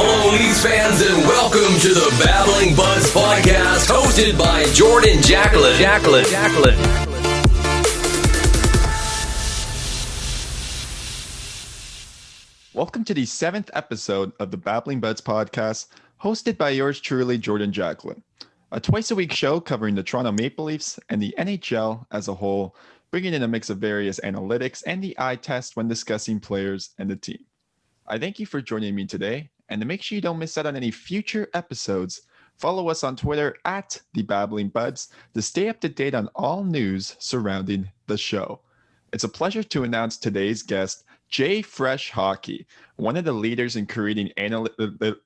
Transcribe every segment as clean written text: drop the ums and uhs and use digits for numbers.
Hello, Leafs fans, and welcome to the Babbling Buds Podcast, hosted by Jordan Jacklin. Welcome to the 7th episode of the Babbling Buds Podcast, hosted by yours truly, Jordan Jacklin. A twice-a-week show covering the Toronto Maple Leafs and the NHL as a whole, bringing in a mix of various analytics and the eye test when discussing players and the team. I thank you for joining me today, and to make sure you don't miss out on any future episodes, follow us on Twitter at the Babbling Buds to stay up to date on all news surrounding the show. It's a pleasure to announce today's guest, JFresh Hockey, one of the leaders in creating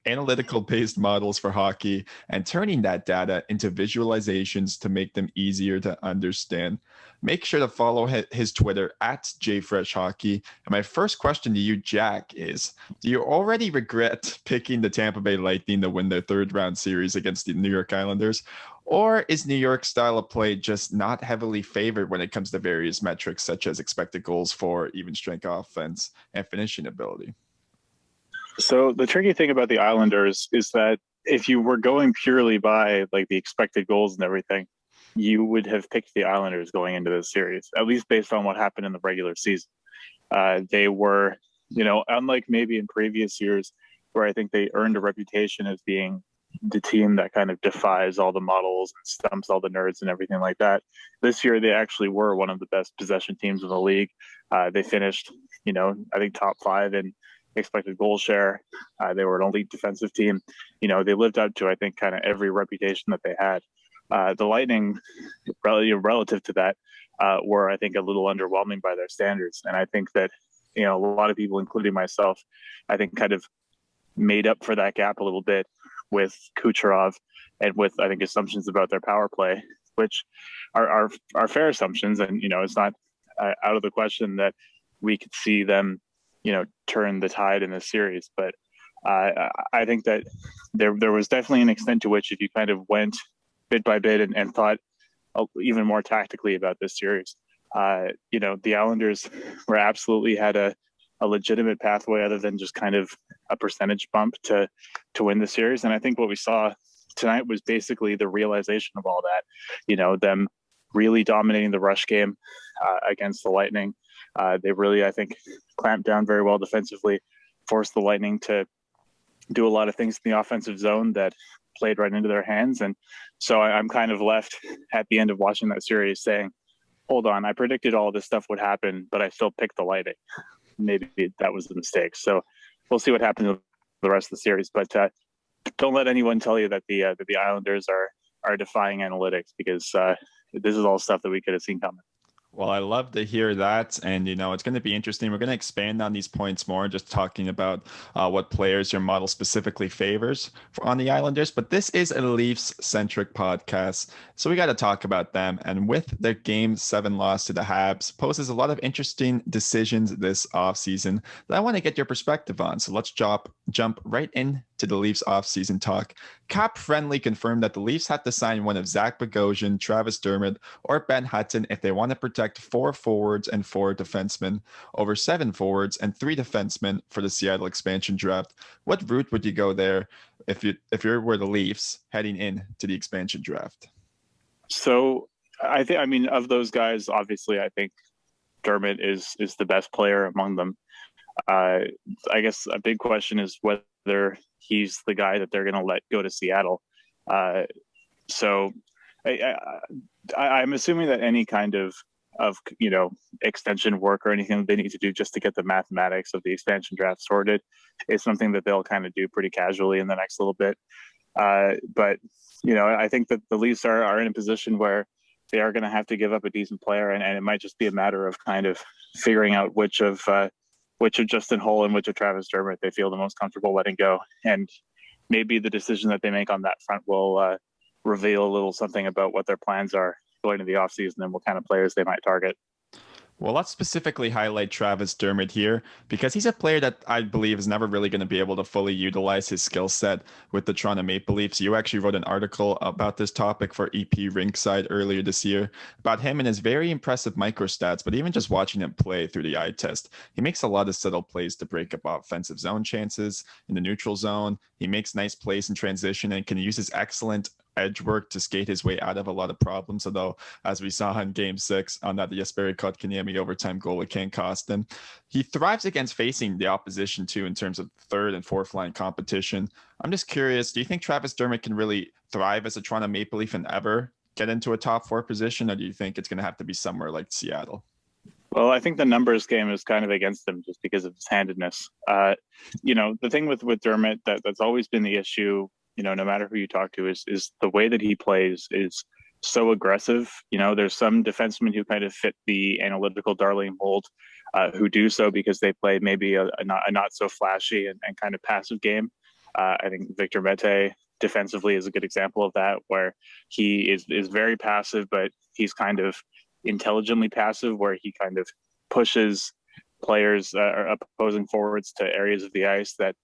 analytical-based models for hockey and turning that data into visualizations to make them easier to understand. Make sure to follow his Twitter at JFresh Hockey. And my first question to you, Jack, is, do you already regret picking the Tampa Bay Lightning to win their third-round series against the New York Islanders? Or is New York's style of play just not heavily favored when it comes to various metrics such as expected goals for, even strength offense, and finishing ability? So the tricky thing about the Islanders is that if you were going purely by like the expected goals and everything, you would have picked the Islanders going into this series, at least based on what happened in the regular season. They were, unlike maybe in previous years where I think they earned a reputation as being the team that kind of defies all the models and stumps all the nerds and everything like that. This year, they actually were one of the best possession teams in the league. They finished, I think top 5 in expected goal share. They were an elite defensive team. They lived up to, I think, kind of every reputation that they had. The Lightning, relative to that, were, I think, a little underwhelming by their standards. And I think that, a lot of people, including myself, I think kind of made up for that gap a little bit with Kucherov and with, I think, assumptions about their power play, which are fair assumptions. And, it's not out of the question that we could see them, turn the tide in this series. But I think that there was definitely an extent to which if you kind of went bit by bit and thought even more tactically about this series, the Islanders were absolutely had a legitimate pathway other than just kind of a percentage bump to win the series. And I think what we saw tonight was basically the realization of all that, them really dominating the rush game against the Lightning. They really, I think, clamped down very well defensively, forced the Lightning to do a lot of things in the offensive zone that played right into their hands. And so I'm kind of left at the end of watching that series saying, hold on, I predicted all this stuff would happen, but I still picked the Lightning. Maybe that was the mistake. So we'll see what happens with the rest of the series. But don't let anyone tell you that the Islanders are defying analytics, because this is all stuff that we could have seen coming. Well, I love to hear that. And, it's going to be interesting. We're going to expand on these points more, just talking about what players your model specifically favors on the Islanders. But this is a Leafs-centric podcast, so we got to talk about them. And with their Game 7 loss to the Habs, poses a lot of interesting decisions this offseason that I want to get your perspective on. So let's jump right into the Leafs offseason talk. Cap Friendly confirmed that the Leafs have to sign one of Zach Bogosian, Travis Dermot, or Ben Hutton if they want to protect 4 forwards and 4 defensemen over 7 forwards and 3 defensemen for the Seattle expansion draft. What route would you go there if you were the Leafs heading in to the expansion draft? So of those guys, obviously, I think Dermot is the best player among them. I guess a big question is whether he's the guy that they're going to let go to Seattle. So I'm assuming that any kind of extension work or anything they need to do just to get the mathematics of the expansion draft sorted is something that they'll kind of do pretty casually in the next little bit. But I think that the Leafs are in a position where they are going to have to give up a decent player, and it might just be a matter of kind of figuring out which of Justin Hull and which of Travis Dermott they feel the most comfortable letting go. And maybe the decision that they make on that front will reveal a little something about what their plans are going into the offseason and what kind of players they might target. Well, let's specifically highlight Travis Dermot here because he's a player that I believe is never really going to be able to fully utilize his skill set with the Toronto Maple Leafs. You actually wrote an article about this topic for EP Rinkside earlier this year about him and his very impressive microstats, but even just watching him play through the eye test, he makes a lot of subtle plays to break up offensive zone chances in the neutral zone. He makes nice plays in transition and can use his excellent edge work to skate his way out of a lot of problems. Although, as we saw in Game 6 on that Jesperi Kotkaniemi overtime goal, it can cost him. He thrives against facing the opposition too in terms of third and fourth line competition. I'm just curious, do you think Travis Dermott can really thrive as a Toronto Maple Leaf and ever get into a top 4 position, or do you think it's going to have to be somewhere like Seattle? Well, I think the numbers game is kind of against him just because of his handedness. The thing with Dermott that's always been the issue, no matter who you talk to, is the way that he plays is so aggressive. There's some defensemen who kind of fit the analytical darling mold, who do so because they play maybe a not so flashy and kind of passive game. I think Victor Mete defensively is a good example of that, where he is very passive, but he's kind of intelligently passive, where he kind of pushes players or opposing forwards to areas of the ice that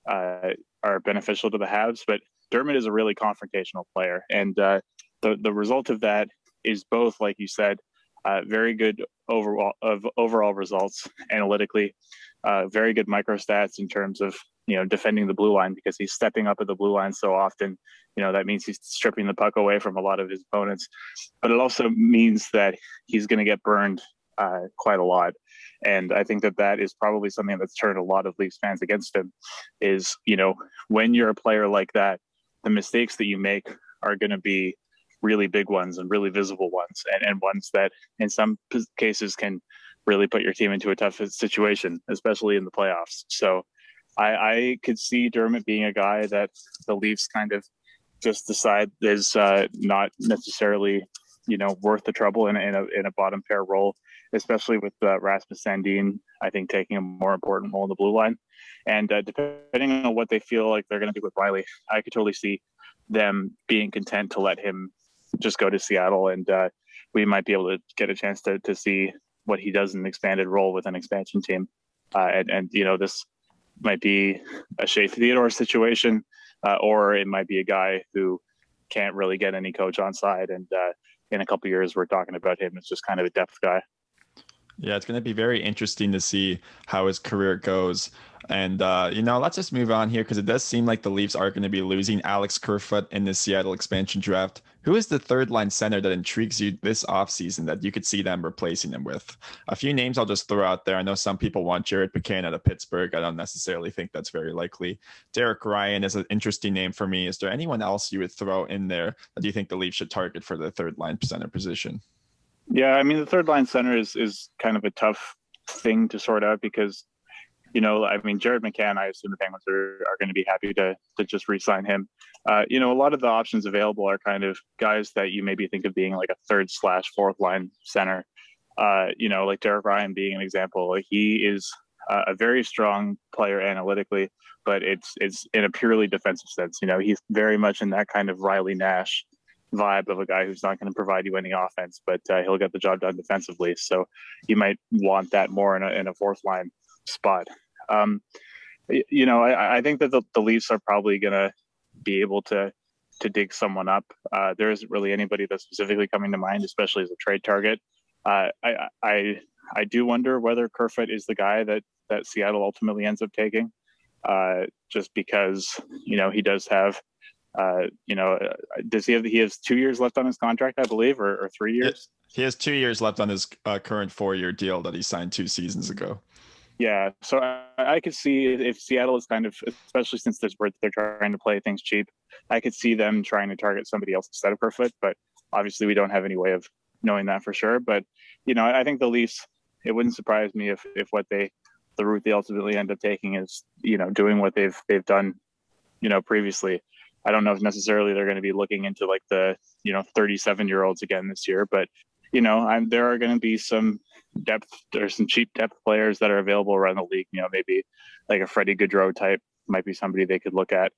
are beneficial to the Habs. But Dermott is a really confrontational player, and the result of that is both, like you said, very good overall results analytically, very good microstats in terms of defending the blue line, because he's stepping up at the blue line so often. That means he's stripping the puck away from a lot of his opponents, but it also means that he's going to get burned quite a lot. And I think that is probably something that's turned a lot of Leafs fans against him is, when you're a player like that, the mistakes that you make are going to be really big ones and really visible ones, and ones that in some cases can really put your team into a tough situation, especially in the playoffs. So I could see Dermott being a guy that the Leafs kind of just decide is not necessarily, worth the trouble in a bottom pair role, especially with Rasmus Sandin, I think, taking a more important role in the blue line. And depending on what they feel like they're going to do with Riley, I could totally see them being content to let him just go to Seattle, and we might be able to get a chance to see what he does in an expanded role with an expansion team. And this might be a Shea Theodore situation, or it might be a guy who can't really get any coach on side, and in a couple of years we're talking about him as just kind of a depth guy. Yeah, it's going to be very interesting to see how his career goes. And, let's just move on here, because it does seem like the Leafs are going to be losing Alex Kerfoot in the Seattle expansion draft. Who is the third line center that intrigues you this offseason that you could see them replacing him with? A few names I'll just throw out there. I know some people want Jared McCann out of Pittsburgh. I don't necessarily think that's very likely. Derek Ryan is an interesting name for me. Is there anyone else you would throw in there that you think the Leafs should target for the third line center position? Yeah, I mean, the third line center is kind of a tough thing to sort out because, Jared McCann, I assume the Penguins are going to be happy to just re-sign him. A lot of the options available are kind of guys that you maybe think of being like a 3rd/4th line center. Like Derek Ryan being an example. Like, he is a very strong player analytically, but it's in a purely defensive sense. He's very much in that kind of Riley Nash vibe of a guy who's not going to provide you any offense, but he'll get the job done defensively. So you might want that more in a 4th line spot. I think that the Leafs are probably going to be able to dig someone up. There isn't really anybody that's specifically coming to mind, especially as a trade target. I do wonder whether Kerfoot is the guy that Seattle ultimately ends up taking, just because he does have does he has 2 years left on his contract, I believe, or 3 years? He has 2 years left on his current 4-year deal that he signed 2 seasons ago. Yeah, so I could see if Seattle is kind of, especially since they're trying to play things cheap, I could see them trying to target somebody else instead of Kerfoot, but obviously we don't have any way of knowing that for sure. But, I think the Leafs, it wouldn't surprise me if the route they ultimately end up taking is, doing what they've done, previously. I don't know if necessarily they're going to be looking into like the, 37-year-olds again this year, but, there are going to be some depth or some cheap depth players that are available around the league. Maybe like a Freddie Gaudreau type might be somebody they could look at,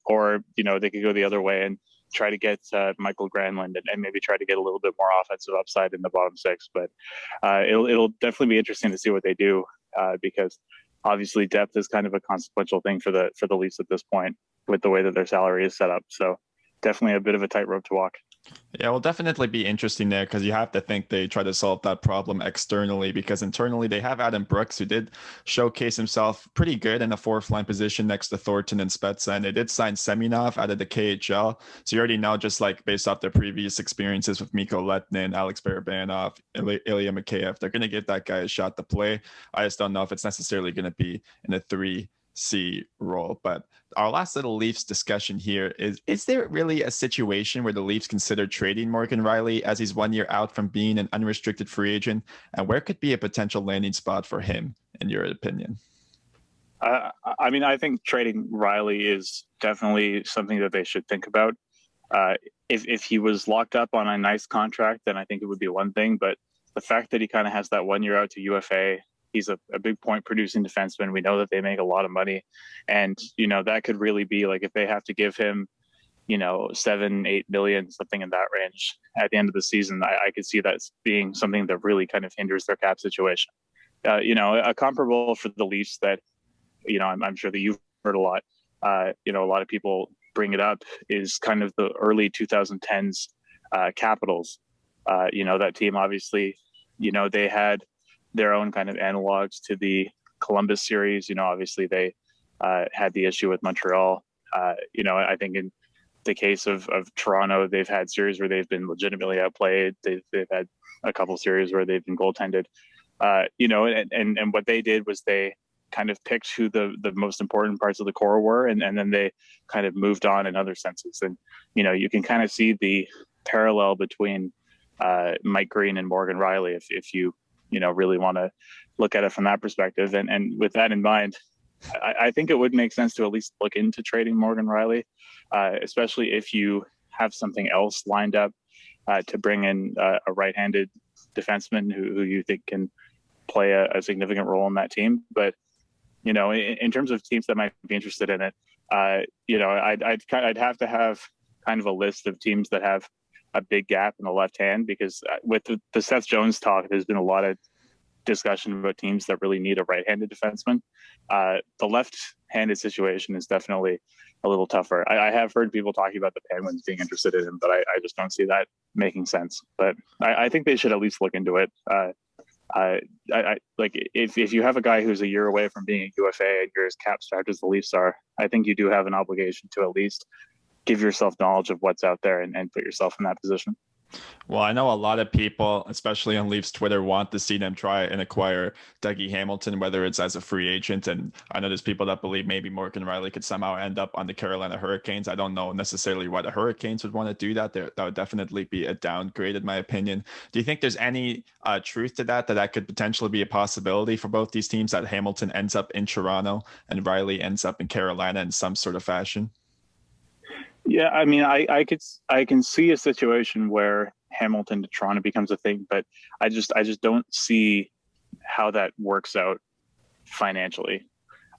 or, they could go the other way and try to get Michael Granlund and maybe try to get a little bit more offensive upside in the bottom six. But it'll definitely be interesting to see what they do because obviously depth is kind of a consequential thing for the Leafs at this point with the way that their salary is set up. So definitely a bit of a tightrope to walk. Yeah, it will definitely be interesting there because you have to think they try to solve that problem externally, because internally they have Adam Brooks, who did showcase himself pretty good in a fourth line position next to Thornton and Spezza, and they did sign Semenov out of the KHL. So you already know, just like based off their previous experiences with Mikko Letnin, Alex Barabanov, Ilya Mikheyev, they're going to give that guy a shot to play. I just don't know if it's necessarily going to be in a 3C role. But our last little Leafs discussion here is there really a situation where the Leafs consider trading Morgan Rielly as he's 1 year out from being an unrestricted free agent? And where could be a potential landing spot for him, in your opinion? I mean, I think trading Rielly is definitely something that they should think about. If he was locked up on a nice contract, then I think it would be one thing. But the fact that he kind of has that 1 year out to UFA, he's a big point producing defenseman. We know that they make a lot of money. And, that could really be like if they have to give him, 7-8 million, something in that range at the end of the season, I could see that being something that really kind of hinders their cap situation. A comparable for the Leafs that, I'm sure that you've heard a lot. A lot of people bring it up is kind of the early 2010s Capitals. That team, obviously, they had their own kind of analogs to the Columbus series. Obviously they had the issue with Montreal. I think in the case of Toronto, they've had series where they've been legitimately outplayed. They've had a couple series where they've been goaltended. And what they did was they kind of picked who the most important parts of the core were, and then they kind of moved on in other senses. And, you can kind of see the parallel between Mike Green and Morgan Rielly if you really want to look at it from that perspective. And with that in mind, I think it would make sense to at least look into trading Morgan Rielly, especially if you have something else lined up to bring in a right-handed defenseman who you think can play a significant role in that team. But, in terms of teams that might be interested in it, I'd have to have kind of a list of teams that have a big gap in the left hand, because with the Seth Jones talk, there's been a lot of discussion about teams that really need a right-handed defenseman. The left-handed situation is definitely a little tougher. I have heard people talking about the Penguins being interested in him, but I just don't see that making sense. But I think they should at least look into it. If you have a guy who's a year away from being a UFA and you're as cap strapped as the Leafs are, I think you do have an obligation to at least give yourself knowledge of what's out there and put yourself in that position. Well, I know a lot of people, especially on Leafs Twitter, want to see them try and acquire Dougie Hamilton, whether it's as a free agent. And I know there's people that believe maybe Morgan Rielly could somehow end up on the Carolina Hurricanes. I don't know necessarily why the Hurricanes would want to do that. That would definitely be a downgrade, in my opinion. Do you think there's any truth to that could potentially be a possibility for both these teams, that Hamilton ends up in Toronto and Rielly ends up in Carolina in some sort of fashion? Yeah, I mean, I can see a situation where Hamilton to Toronto becomes a thing, but I just don't see how that works out financially.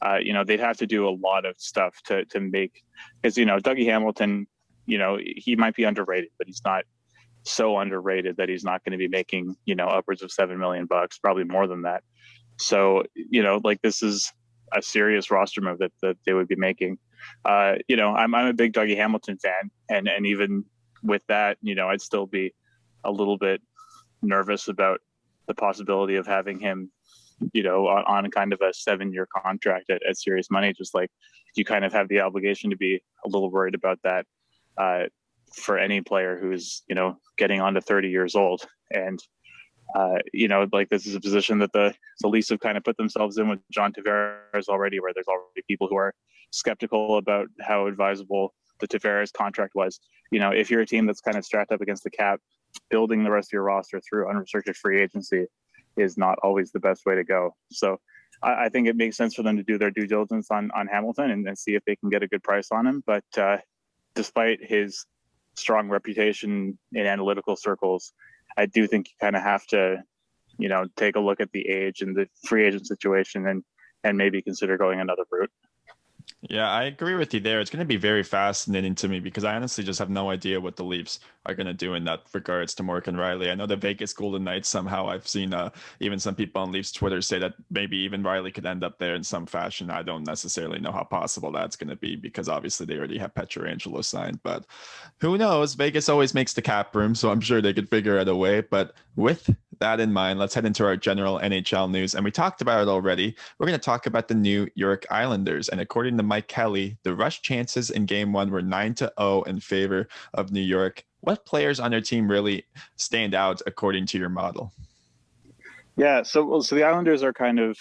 They'd have to do a lot of stuff to make, because Dougie Hamilton, he might be underrated, but he's not so underrated that he's not going to be making upwards of $7 million, probably more than that. So this is a serious roster move that they would be making. I'm a big Dougie Hamilton fan, and even with that, I'd still be a little bit nervous about the possibility of having him, on kind of a 7-year contract at serious money. Just like you kind of have the obligation to be a little worried about that for any player who's, getting on to 30 years old. And, this is a position that the Leafs have kind of put themselves in with John Tavares already, where there's already people who are skeptical about how advisable the Tavares contract was. If you're a team that's kind of strapped up against the cap, building the rest of your roster through unrestricted free agency is not always the best way to go. So I think it makes sense for them to do their due diligence on Hamilton and see if they can get a good price on him. But despite his strong reputation in analytical circles, I do think you kind of have to, take a look at the age and the free agent situation and maybe consider going another route. Yeah, I agree with you there. It's going to be very fascinating to me because I honestly just have no idea what the Leafs are going to do in that regards to Morgan Riley. I know the Vegas Golden Knights somehow. I've seen even some people on Leafs Twitter say that maybe even Riley could end up there in some fashion. I don't necessarily know how possible that's going to be because obviously they already have Pietrangelo signed, but who knows? Vegas always makes the cap room, so I'm sure they could figure out a way. But with that in mind, let's head into our general NHL news. And we talked about it already. We're going to talk about the New York Islanders. And according to Mike Kelly, the rush chances in game one were 9-0 in favor of New York. What players on their team really stand out according to your model? Yeah, so the Islanders are kind of,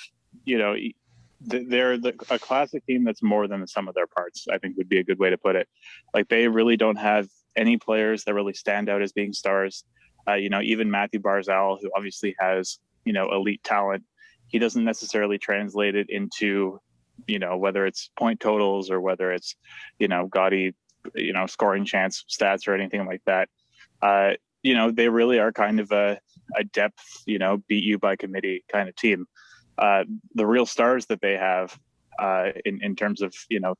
they're a classic team that's more than the sum of their parts, I think would be a good way to put it. Like, they really don't have any players that really stand out as being stars. Even Matthew Barzal, who obviously has, elite talent, he doesn't necessarily translate it into, whether it's point totals or whether it's, gaudy, scoring chance stats or anything like that. They really are kind of a depth, beat you by committee kind of team. The real stars that they have in terms of,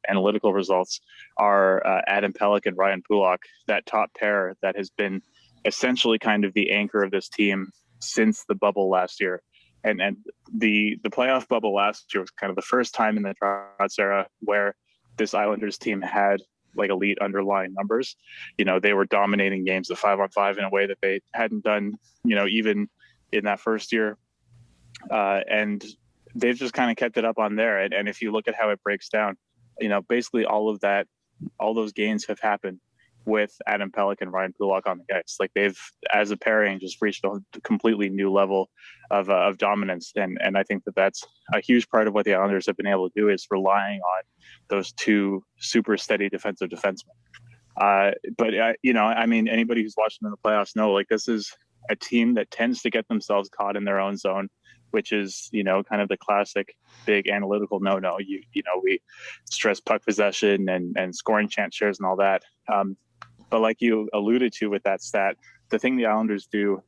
analytical results are Adam Pelech and Ryan Pulock, that top pair that has been essentially kind of the anchor of this team since the bubble last year. And the playoff bubble last year was kind of the first time in the Trotz era where this Islanders team had like elite underlying numbers. They were dominating games of 5-on-5 in a way that they hadn't done, even in that first year. And they've just kind of kept it up on there. And if you look at how it breaks down, basically all those gains have happened with Adam Pelech and Ryan Pulock on the ice. Like, they've, as a pairing, just reached a completely new level of dominance. And I think that's a huge part of what the Islanders have been able to do, is relying on those two super steady defensive defensemen. Anybody who's watched them in the playoffs know, like, this is a team that tends to get themselves caught in their own zone, which is, kind of the classic big analytical no-no. We stress puck possession and scoring chance shares and all that. But like you alluded to with that stat, the thing the Islanders do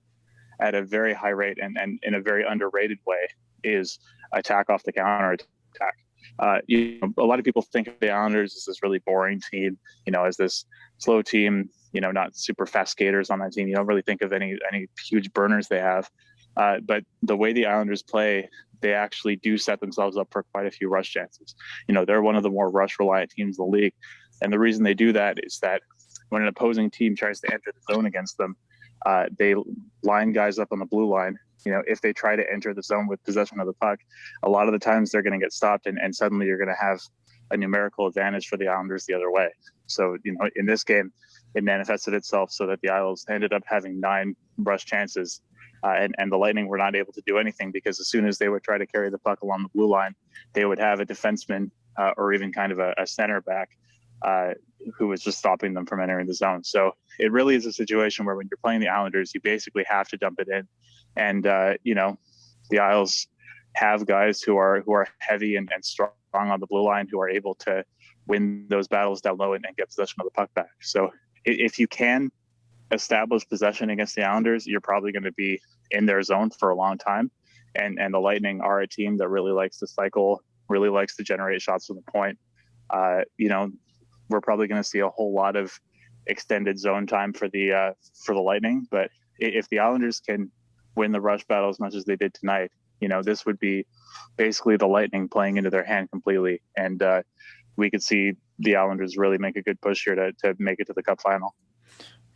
at a very high rate and in a very underrated way is attack off the counter attack. A lot of people think of the Islanders as this really boring team, as this slow team, not super fast skaters on that team. You don't really think of any huge burners they have. But the way the Islanders play, they actually do set themselves up for quite a few rush chances. They're one of the more rush reliant teams in the league. And the reason they do that is that when an opposing team tries to enter the zone against them, they line guys up on the blue line. If they try to enter the zone with possession of the puck, a lot of the times they're going to get stopped, and suddenly you're going to have a numerical advantage for the Islanders the other way. So, in this game, it manifested itself so that the Isles ended up having 9 rush chances, and the Lightning were not able to do anything because as soon as they would try to carry the puck along the blue line, they would have a defenseman or even kind of a center back who was just stopping them from entering the zone. So it really is a situation where when you're playing the Islanders, you basically have to dump it in. And, the Isles have guys who are heavy and strong on the blue line, who are able to win those battles down low and get possession of the puck back. So if you can establish possession against the Islanders, you're probably going to be in their zone for a long time. And the Lightning are a team that really likes to cycle, really likes to generate shots from the point. We're probably going to see a whole lot of extended zone time for the Lightning. But if the Islanders can win the rush battle as much as they did tonight, this would be basically the Lightning playing into their hand completely. And we could see the Islanders really make a good push here to make it to the Cup final.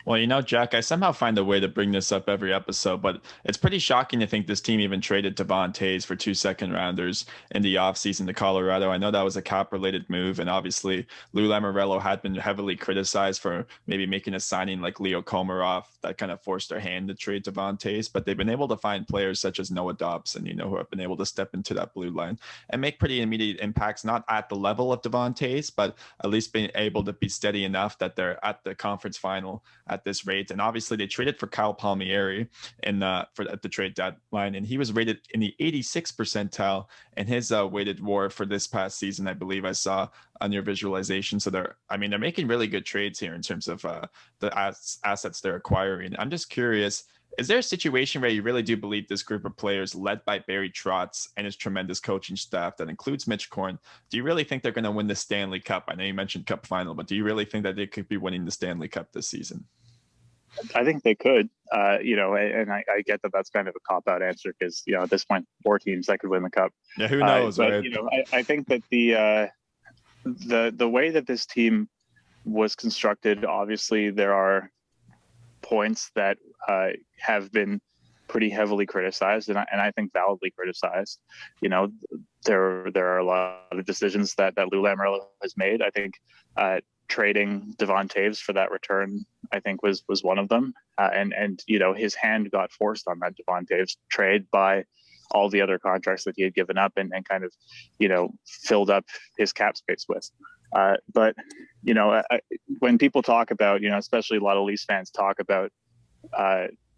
Well, Jack, I somehow find a way to bring this up every episode, but it's pretty shocking to think this team even traded Devon Toews for 2 second-rounders in the offseason to Colorado. I know that was a cap-related move, and obviously Lou Lamoriello had been heavily criticized for maybe making a signing like Leo Komarov that kind of forced their hand to trade Devon Toews, but they've been able to find players such as Noah Dobson, who have been able to step into that blue line and make pretty immediate impacts, not at the level of Devon Toews, but at least being able to be steady enough that they're at the conference final at this rate. And obviously they traded for Kyle Palmieri at the trade deadline, and he was rated in the 86th percentile in his weighted WAR for this past season. I believe I saw on your visualization. So they're making really good trades here in terms of the assets they're acquiring. I'm just curious, Is there a situation where you really do believe this group of players led by Barry Trotz and his tremendous coaching staff that includes Mitch Korn, do you really think they're going to win the Stanley Cup? I know you mentioned Cup final, but do you really think that they could be winning the Stanley Cup this season? I think they could, and I get that that's kind of a cop-out answer because, at this point, 4 teams that could win the Cup. Yeah, who knows, but, right? I think that the way that this team was constructed, obviously there are points that have been pretty heavily criticized, and I think validly criticized. There are a lot of decisions that Lou Lamoriello has made. I think trading Devon Toews for that return, I think was one of them. And his hand got forced on that Devon Toews trade by all the other contracts that he had given up and kind of, filled up his cap space with. But when people talk about, especially a lot of Leafs fans talk about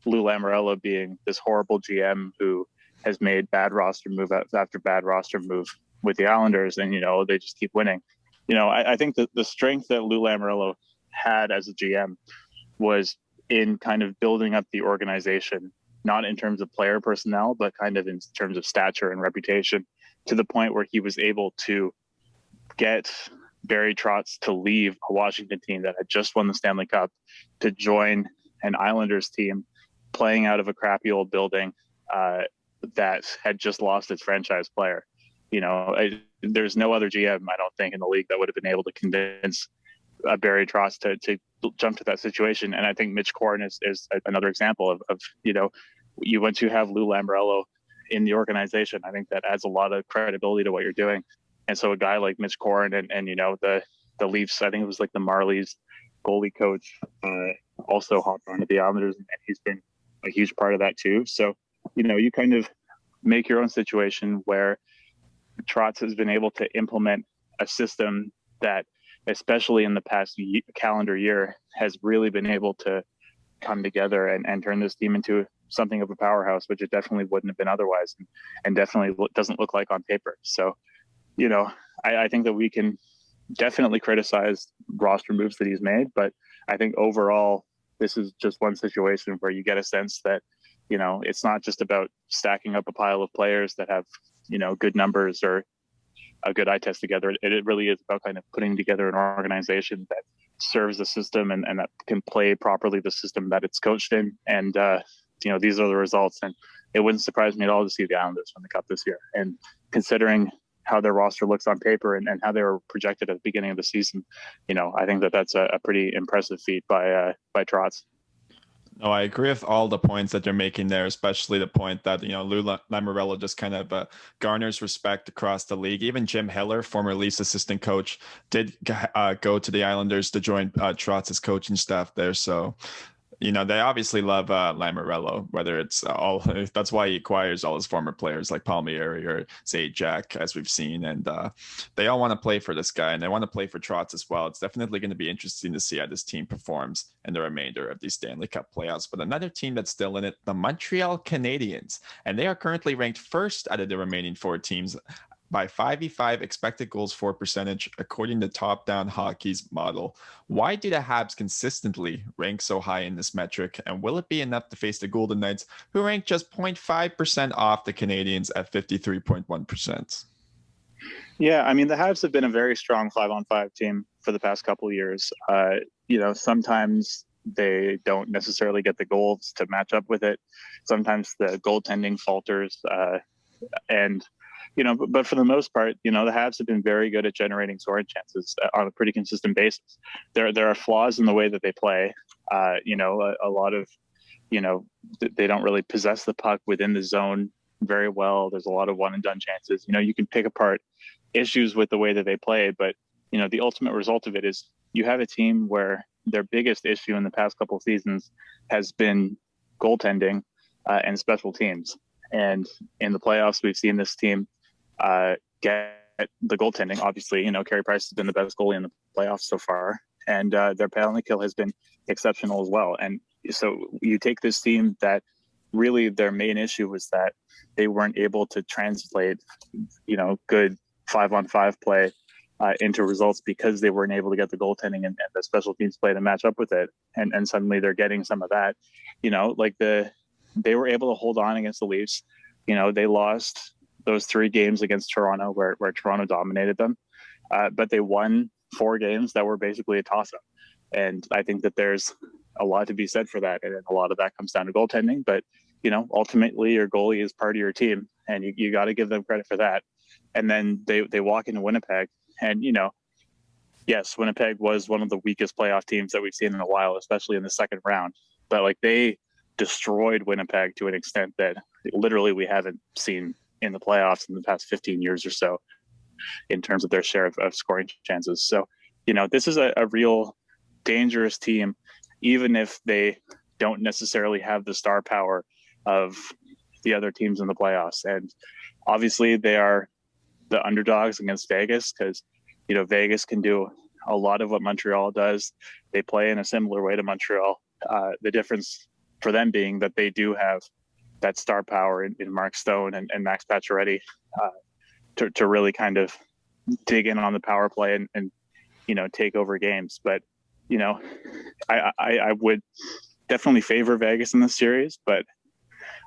Lou Lamoriello being this horrible GM who has made bad roster move after bad roster move with the Islanders, and they just keep winning. I think that the strength that Lou Lamoriello had as a GM was in kind of building up the organization, not in terms of player personnel, but kind of in terms of stature and reputation, to the point where he was able to get Barry Trotz to leave a Washington team that had just won the Stanley Cup to join an Islanders team playing out of a crappy old building that had just lost its franchise player. There's no other GM, I don't think, in the league that would have been able to convince Barry Trotz to jump to that situation. And I think Mitch Korn is another example of once you have Lou Lamoriello in the organization, I think that adds a lot of credibility to what you're doing. And so a guy like Mitch Korn and the Leafs, I think it was like the Marlies goalie coach, also hopped onto the Islanders, and he's been a huge part of that too. So, you kind of make your own situation where Trotz has been able to implement a system that, especially in the past calendar year, has really been able to come together and turn this team into something of a powerhouse, which it definitely wouldn't have been otherwise, and definitely doesn't look like on paper. So, I think that we can definitely criticize roster moves that he's made, but I think overall, this is just one situation where you get a sense that, it's not just about stacking up a pile of players that have, good numbers or a good eye test together. It really is about kind of putting together an organization that serves the system and that can play properly the system that it's coached in. And, these are the results. And it wouldn't surprise me at all to see the Islanders win the Cup this year. And considering how their roster looks on paper and how they were projected at the beginning of the season, I think that's a pretty impressive feat by Trotz. No, I agree with all the points that you're making there, especially the point that, Lou Lamoriello just kind of garners respect across the league. Even Jim Hiller, former Leafs assistant coach, did go to the Islanders to join Trotz's coaching staff there. So, they obviously love Lamoriello, whether it's that's why he acquires all his former players like Palmieri or Zajac, as we've seen. And they all want to play for this guy, and they want to play for Trotz as well. It's definitely going to be interesting to see how this team performs in the remainder of these Stanley Cup playoffs. But another team that's still in it, the Montreal Canadiens, and they are currently ranked first out of the remaining 4 teams by 5v5 expected goals for percentage, according to Top Down Hockey's model. Why do the Habs consistently rank so high in this metric? And will it be enough to face the Golden Knights, who rank just 0.5% off the Canadiens at 53.1%? Yeah, I mean, the Habs have been a very strong 5-on-5 team for the past couple of years. Sometimes they don't necessarily get the goals to match up with it. Sometimes the goaltending falters, but for the most part, the Habs have been very good at generating scoring chances on a pretty consistent basis. There are flaws in the way that they play. A lot of, they don't really possess the puck within the zone very well. There's a lot of one and done chances. You can pick apart issues with the way that they play, but, the ultimate result of it is you have a team where their biggest issue in the past couple of seasons has been goaltending and special teams. And in the playoffs, we've seen this team get the goaltending. Obviously, Carey Price has been the best goalie in the playoffs so far, and their penalty kill has been exceptional as well. And so you take this team that really their main issue was that they weren't able to translate, good 5-on-5 play into results because they weren't able to get the goaltending and the special teams play to match up with it. And suddenly they're getting some of that, like the they were able to hold on against the Leafs. They lost those 3 games against Toronto where Toronto dominated them. But they won 4 games that were basically a toss-up. And I think that there's a lot to be said for that. And a lot of that comes down to goaltending. But, ultimately your goalie is part of your team, and you got to give them credit for that. And then they walk into Winnipeg, and, yes, Winnipeg was one of the weakest playoff teams that we've seen in a while, especially in the second round. But, they destroyed Winnipeg to an extent that literally we haven't seen in the playoffs in the past 15 years or so in terms of their share of scoring chances. So, this is a real dangerous team, even if they don't necessarily have the star power of the other teams in the playoffs. And obviously they are the underdogs against Vegas because, Vegas can do a lot of what Montreal does. They play in a similar way to Montreal. The difference for them being that they do have that star power in Mark Stone and Max Pacioretty to really kind of dig in on the power play and take over games. But, I would definitely favor Vegas in this series. But,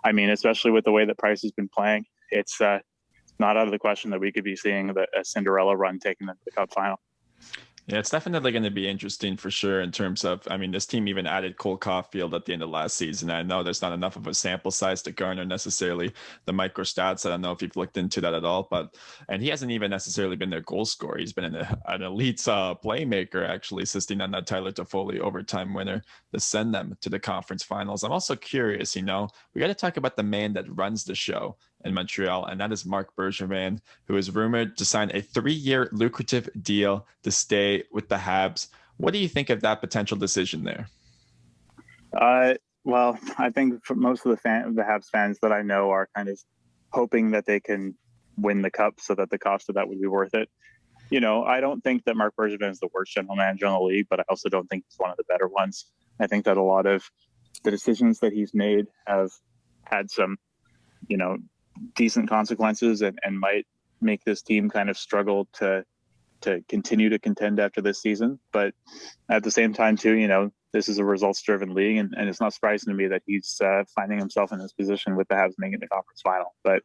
I mean, especially with the way that Price has been playing, it's not out of the question that we could be seeing a Cinderella run taking them to the Cup final. Yeah, it's definitely going to be interesting for sure in terms of, this team even added Cole Caulfield at the end of last season. I know there's not enough of a sample size to garner necessarily the micro stats. I don't know if you've looked into that at all, and he hasn't even necessarily been their goal scorer. He's been an elite playmaker, actually, assisting on that Tyler Toffoli overtime winner to send them to the conference finals. I'm also curious, we got to talk about the man that runs the show in Montreal, and that is Marc Bergevin, who is rumored to sign a 3-year lucrative deal to stay with the Habs. What do you think of that potential decision there? Well, I think for most of the Habs fans that I know are kind of hoping that they can win the Cup so that the cost of that would be worth it. I don't think that Marc Bergevin is the worst general manager in the league, but I also don't think he's one of the better ones. I think that a lot of the decisions that he's made have had some, decent consequences and might make this team kind of struggle to continue to contend after this season. But at the same time too, this is a results driven league, and it's not surprising to me that he's finding himself in this position with the Habs making the conference final. But,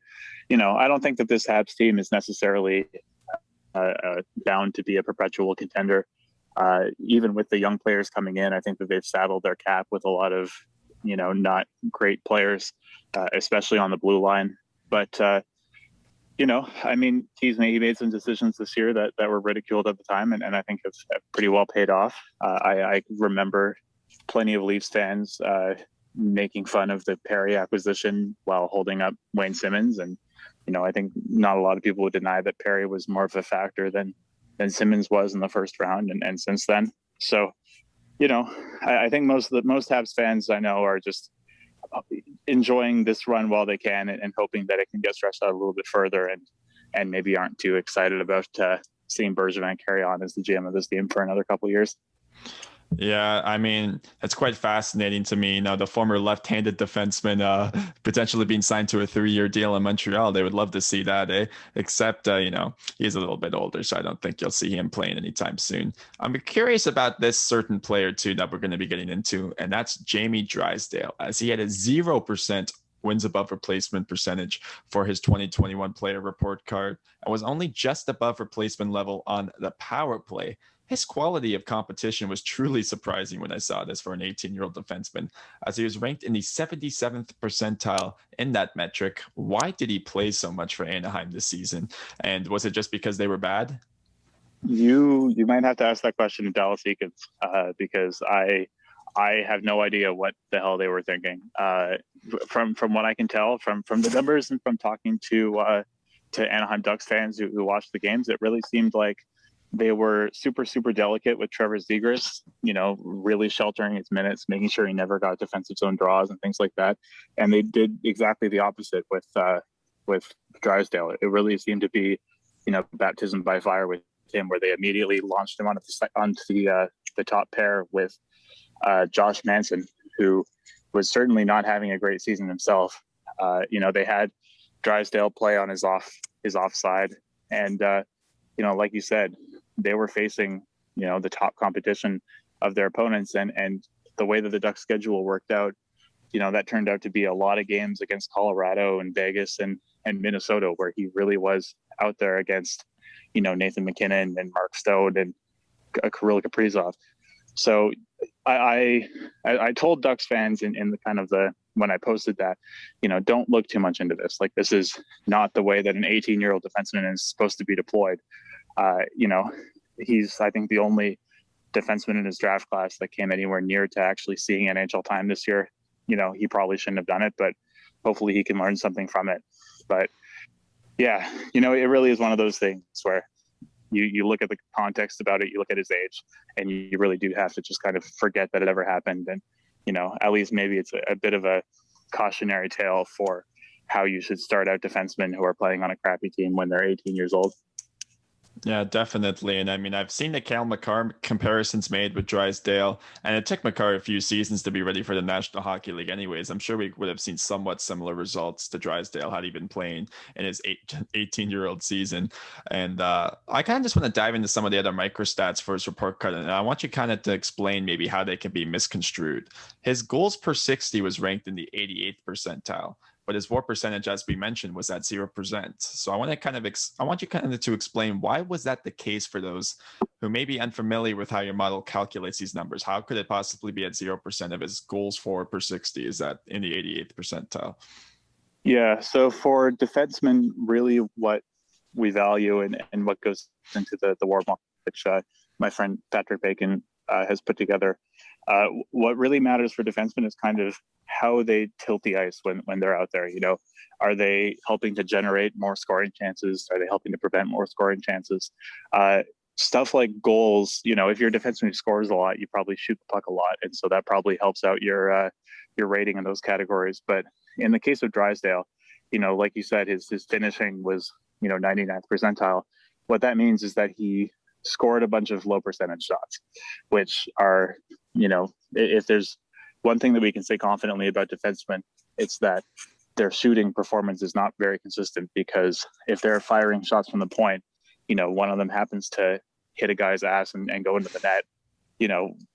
I don't think that this Habs team is necessarily bound to be a perpetual contender. Even with the young players coming in, I think that they've saddled their cap with a lot of, not great players, especially on the blue line. But, he made some decisions this year that were ridiculed at the time, and I think have pretty well paid off. I remember plenty of Leafs fans making fun of the Perry acquisition while holding up Wayne Simmons. And, I think not a lot of people would deny that Perry was more of a factor than Simmons was in the first round and since then. So, I think most Habs fans I know are just enjoying this run while they can and hoping that it can get stretched out a little bit further and maybe aren't too excited about seeing Bergevin carry on as the GM of this team for another couple of years. Yeah, it's quite fascinating to me. The former left-handed defenseman potentially being signed to a 3-year deal in Montreal. They would love to see that, except, he's a little bit older, so I don't think you'll see him playing anytime soon. I'm curious about this certain player, too, that we're going to be getting into, and that's Jamie Drysdale, as he had a 0% wins above replacement percentage for his 2021 player report card and was only just above replacement level on the power play. His quality of competition was truly surprising when I saw this for an 18-year-old defenseman, as he was ranked in the 77th percentile in that metric. Why did he play so much for Anaheim this season? And was it just because they were bad? You might have to ask that question to Dallas Eakins, because I have no idea what the hell they were thinking. From what I can tell from the numbers and from talking to Anaheim Ducks fans who watched the games, it really seemed like they were super, super delicate with Trevor Zegras, really sheltering his minutes, making sure he never got defensive zone draws and things like that. And they did exactly the opposite with Drysdale. It really seemed to be, baptism by fire with him, where they immediately launched him onto the top pair with Josh Manson, who was certainly not having a great season himself. They had Drysdale play on his offside, and like you said, they were facing, the top competition of their opponents, and the way that the Ducks schedule worked out, that turned out to be a lot of games against Colorado and Vegas and Minnesota, where he really was out there against, Nathan McKinnon and Mark Stone and Kirill Kaprizov. So I told Ducks fans in the kind of when I posted that, don't look too much into this. Like, this is not the way that an 18-year-old defenseman is supposed to be deployed. He's, I think, the only defenseman in his draft class that came anywhere near to actually seeing NHL time this year. He probably shouldn't have done it, but hopefully he can learn something from it. But yeah, it really is one of those things where you look at the context about it, you look at his age, and you really do have to just kind of forget that it ever happened. And, at least maybe it's a bit of a cautionary tale for how you should start out defensemen who are playing on a crappy team when they're 18 years old. Yeah, definitely. And I mean, I've seen the Cale Makar comparisons made with Drysdale, and it took Makar a few seasons to be ready for the National Hockey League anyways. I'm sure we would have seen somewhat similar results to Drysdale had he been playing in his 18-year-old season. And I kind of just want to dive into some of the other microstats for his report card, and I want you kind of to explain maybe how they can be misconstrued. His goals per 60 was ranked in the 88th percentile, but his WAR percentage, as we mentioned, was at 0%. So I want you kind of to explain, why was that the case for those who may be unfamiliar with how your model calculates these numbers? How could it possibly be at 0% of his goals for per 60 is that in the 88th percentile? Yeah. So for defensemen, really what we value and what goes into the WAR model, which my friend Patrick Bacon has put together, what really matters for defensemen is kind of how they tilt the ice when they're out there. Are they helping to generate more scoring chances? Are they helping to prevent more scoring chances? Stuff like goals, if you're a defenseman who scores a lot, you probably shoot the puck a lot. And so that probably helps out your rating in those categories. But in the case of Drysdale, like you said, his finishing was, 99th percentile. What that means is that he scored a bunch of low percentage shots, which are, if there's one thing that we can say confidently about defensemen, it's that their shooting performance is not very consistent, because if they're firing shots from the point, one of them happens to hit a guy's ass and go into the net,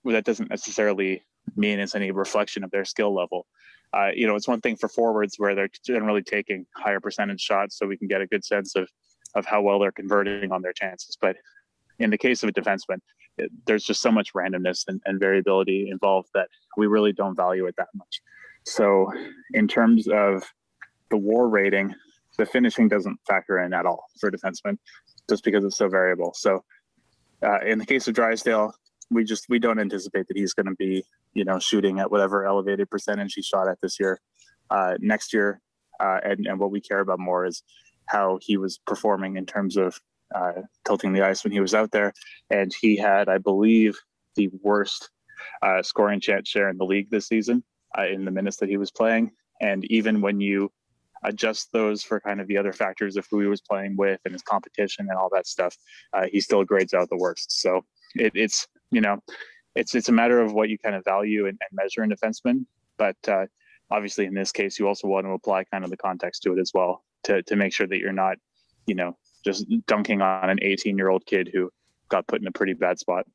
that doesn't necessarily mean it's any reflection of their skill level. It's one thing for forwards where they're generally taking higher percentage shots so we can get a good sense of how well they're converting on their chances. But in the case of a defenseman, there's just so much randomness and variability involved that we really don't value it that much. So in terms of the WAR rating, the finishing doesn't factor in at all for defensemen, just because it's so variable. So in the case of Drysdale, we don't anticipate that he's going to be, shooting at whatever elevated percentage he shot at this year. Next year, and what we care about more is how he was performing in terms of tilting the ice when he was out there. And he had, I believe, the worst scoring chance share in the league this season in the minutes that he was playing. And even when you adjust those for kind of the other factors of who he was playing with and his competition and all that stuff, he still grades out the worst. So it's a matter of what you kind of value and measure in defensemen. But obviously in this case, you also want to apply kind of the context to it as well to make sure that you're not, just dunking on an 18-year-old kid who got put in a pretty bad spot.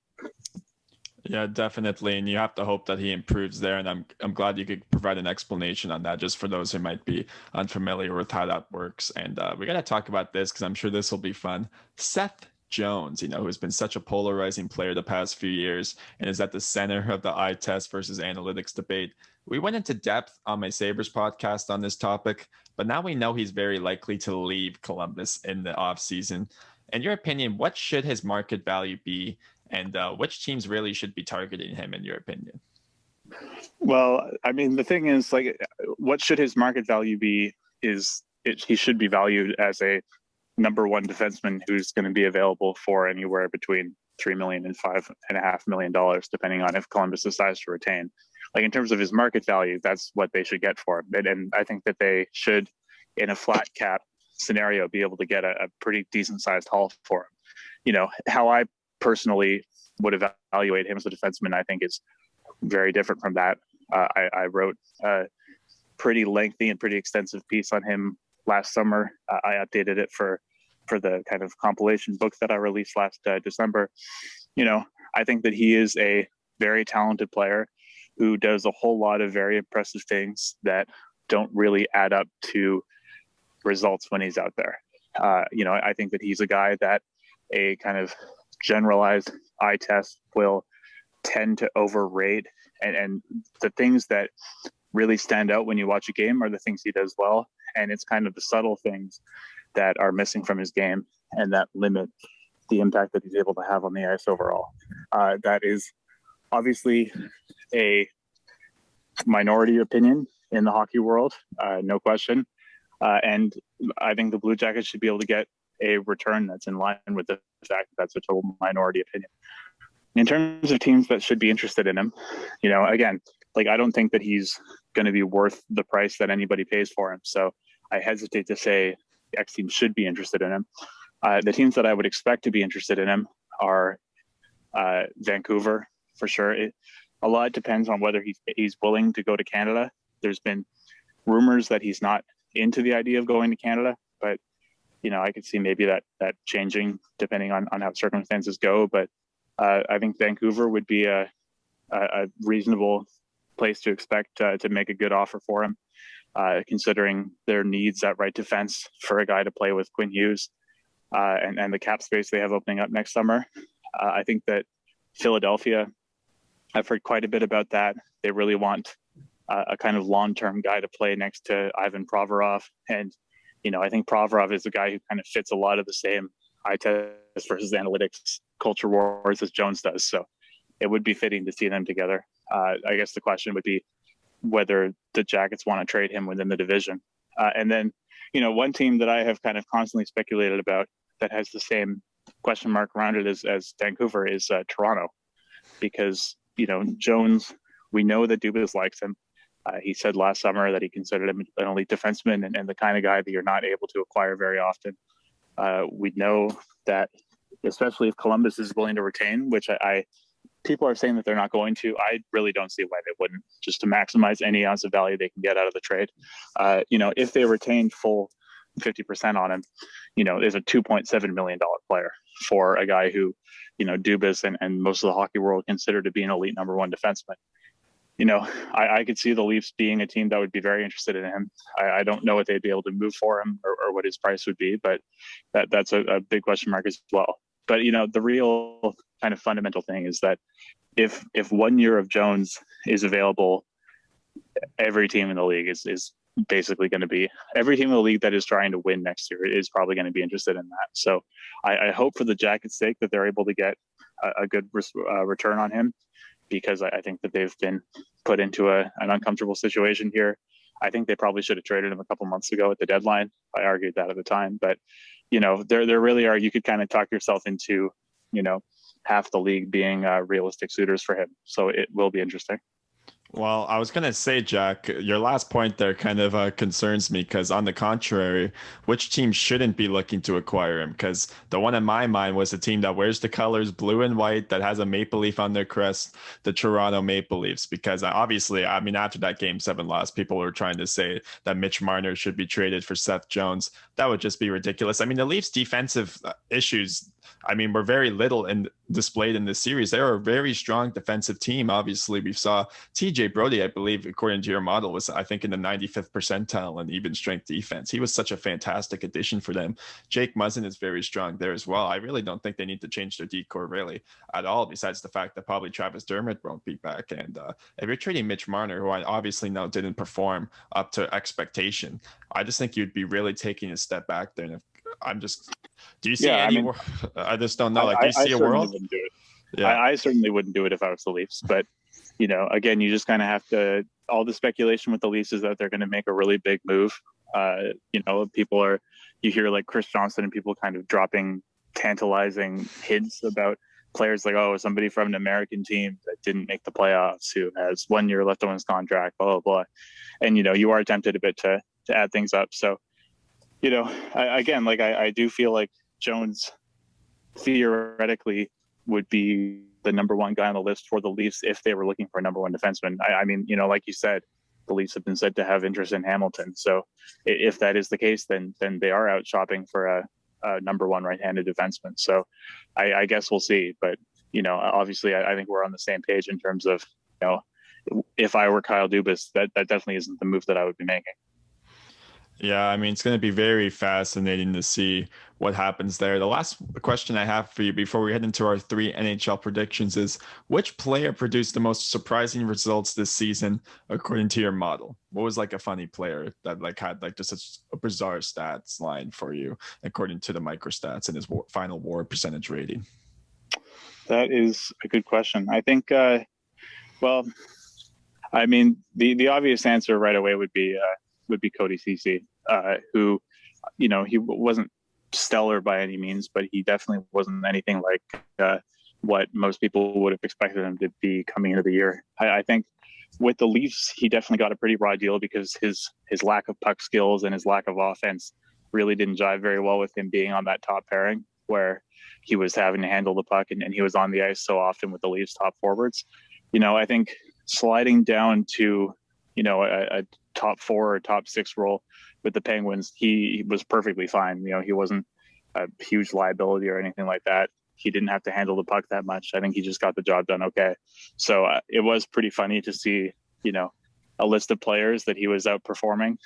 Yeah, definitely. And you have to hope that he improves there. And I'm glad you could provide an explanation on that, just for those who might be unfamiliar with how that works. And we got to talk about this because I'm sure this will be fun. Seth Jones, who's been such a polarizing player the past few years and is at the center of the eye test versus analytics debate. We went into depth on my Sabres podcast on this topic, but now we know he's very likely to leave Columbus in the offseason. In your opinion, what should his market value be, and which teams really should be targeting him, in your opinion? Well, I mean, the thing is, what should his market value be he should be valued as a number one defenseman who's going to be available for anywhere between $3 million and $5.5 million, depending on if Columbus decides to retain. In terms of his market value, that's what they should get for him. And I think that they should, in a flat cap scenario, be able to get a pretty decent sized haul for him. How I personally would evaluate him as a defenseman, I think, is very different from that. I wrote a pretty lengthy and pretty extensive piece on him last summer. I updated it for the kind of compilation book that I released last December. I think that he is a very talented player who does a whole lot of very impressive things that don't really add up to results when he's out there. I think that he's a guy that a kind of generalized eye test will tend to overrate, and the things that really stand out when you watch a game are the things he does well, and it's kind of the subtle things that are missing from his game and that limit the impact that he's able to have on the ice overall. That is obviously a minority opinion in the hockey world, no question. And I think the Blue Jackets should be able to get a return that's in line with the fact that that's a total minority opinion. In terms of teams that should be interested in him, again, like, I don't think that he's going to be worth the price that anybody pays for him. So I hesitate to say X teams should be interested in him. The teams that I would expect to be interested in him are Vancouver, for sure. A lot depends on whether he's willing to go to Canada. There's been rumors that he's not into the idea of going to Canada, but I could see maybe that changing depending on how circumstances go. But I think Vancouver would be a reasonable place to expect to make a good offer for him, considering their needs at right defense for a guy to play with Quinn Hughes, and the cap space they have opening up next summer. I think that Philadelphia, I've heard quite a bit about that. They really want a kind of long-term guy to play next to Ivan Provorov. And, I think Provorov is a guy who kind of fits a lot of the same eye test versus analytics culture wars as Jones does. So it would be fitting to see them together. I guess the question would be whether the Jackets want to trade him within the division. And then, one team that I have kind of constantly speculated about that has the same question mark around it as Vancouver is Toronto, because, Jones, we know that Dubas likes him. He said last summer that he considered him an elite defenseman and the kind of guy that you're not able to acquire very often. We know that, especially if Columbus is willing to retain, which people are saying that they're not going to. I really don't see why they wouldn't, just to maximize any ounce of value they can get out of the trade. If they retained full 50% on him, there's a $2.7 million player for a guy who, Dubas and most of the hockey world consider to be an elite number one defenseman. I could see the Leafs being a team that would be very interested in him. I don't know if they'd be able to move for him or what his price would be, but that's a big question mark as well. But, the real kind of fundamental thing is that if 1 year of Jones is available, every team in the league is basically going to be, every team in the league that is trying to win next year is probably going to be interested in that. So I hope for the Jackets' sake that they're able to get a good return on him, because I think that they've been put into an uncomfortable situation here. I think they probably should have traded him a couple months ago at the deadline. I argued that at the time, but there really are, you could kind of talk yourself into, half the league being realistic suitors for him. So it will be interesting. Well, I was going to say, Jack, your last point there kind of concerns me, because on the contrary, which team shouldn't be looking to acquire him? Because the one in my mind was a team that wears the colors blue and white, that has a maple leaf on their crest, the Toronto Maple Leafs. Because obviously, after that Game 7 loss, people were trying to say that Mitch Marner should be traded for Seth Jones. That would just be ridiculous. The Leafs' defensive issues, were very little displayed in this series. They're a very strong defensive team. Obviously, we saw TJ Brody, I believe, according to your model, was, I think, in the 95th percentile in even strength defense. He was such a fantastic addition for them. Jake Muzzin is very strong there as well. I really don't think they need to change their decor really at all, besides the fact that probably Travis Dermot won't be back. And if you're trading Mitch Marner, who I obviously know didn't perform up to expectation, I just think you'd be really taking a step back there. And do you see I just don't know. Do you see a world? Do it. Yeah. I certainly wouldn't do it if I was the Leafs, but again, you just kind of have to, all the speculation with the Leafs is that they're going to make a really big move. You hear like Chris Johnson and people kind of dropping tantalizing hints about players like, somebody from an American team that didn't make the playoffs who has 1 year left on his contract, blah, blah, blah. And, you are tempted a bit to add things up. So, I do feel like Jones theoretically would be the number one guy on the list for the Leafs if they were looking for a number one defenseman. Like you said, the Leafs have been said to have interest in Hamilton. So if that is the case, then they are out shopping for a number one right-handed defenseman. So I guess we'll see. But, obviously I think we're on the same page in terms of, if I were Kyle Dubas, that definitely isn't the move that I would be making. Yeah, I mean, it's going to be very fascinating to see what happens there. The last question I have for you before we head into our 3 NHL predictions is, which player produced the most surprising results this season according to your model? What was like a funny player that like had like just a bizarre stats line for you according to the microstats and his final WAR percentage rating? That is a good question. I think, well, I mean, the obvious answer right away would be Cody Ceci, who, you know, he wasn't stellar by any means, but he definitely wasn't anything like what most people would have expected him to be coming into the year. I think with the Leafs, he definitely got a pretty raw deal because his lack of puck skills and his lack of offense really didn't jive very well with him being on that top pairing where he was having to handle the puck and he was on the ice so often with the Leafs top forwards. You know, I think sliding down to, you know, a top 4 or top 6 role with the Penguins, he was perfectly fine. You know, he wasn't a huge liability or anything like that. He didn't have to handle the puck that much. I think he just got the job done okay. So it was pretty funny to see, you know, a list of players that he was outperforming,